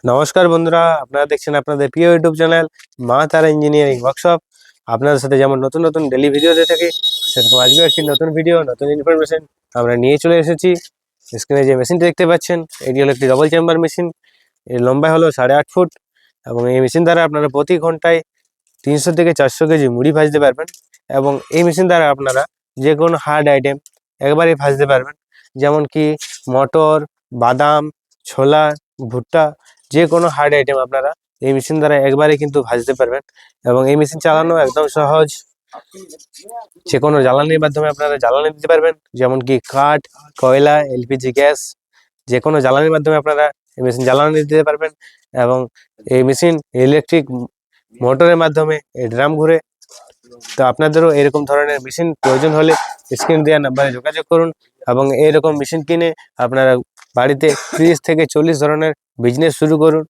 নমস্কার বন্ধুরা, আপনারা দেখছেন আপনাদের প্রিয় ইউটিউব চ্যানেল মা তারা ইঞ্জিনিয়ারিং ওয়ার্কশপ। আপনাদের সাথে যেমন নতুন নতুন ডেলি ভিডিও দিয়ে থাকি, সেরকম আজকেও একটি নতুন ভিডিও, নতুন ইনফরমেশন আমরা নিয়ে চলে এসেছি। স্ক্রিনে যে মেশিনটা দেখতে পাচ্ছেন, এটি হলো একটি ডবল চেম্বার মেশিন। এর লম্বা হলো 8.5 ফুট এবং এই মেশিন দ্বারা আপনারা প্রতি ঘন্টায় 300 থেকে 400 কেজি মুড়ি ভাজতে পারবেন। এবং এই মেশিন দ্বারা আপনারা যে কোনো হার্ড আইটেম একবারে ভাজতে পারবেন, যেমন কি মটর, বাদাম, ছোলা, ভুট্টা, যে কোনো হার্ড আইটেম আপনারা এই মেশিন দ্বারা একবারে কিন্তু ভাজতে পারবেন। এবং এই মেশিন চালানো একদম সহজ। যে কোনো জ্বালানির মাধ্যমে আপনারা জ্বালানি দিতে পারবেন, যেমন কি কাঠ, কয়লা, এলপিজি গ্যাস, যে কোনো জ্বালানির মাধ্যমে আপনারা এই মেশিন জ্বালানি দিতে পারবেন। এবং এই মেশিন ইলেকট্রিক মোটরের মাধ্যমে এই ড্রাম ঘুরে। তো আপনাদেরও এরকম ধরনের মেশিন প্রয়োজন হলে স্ক্রিন দেওয়া নাম্বারে যোগাযোগ করুন এবং এরকম মেশিন কিনে আপনারা বাড়িতে 30 থেকে 40 ধরনের বিজনেস শুরু করুন।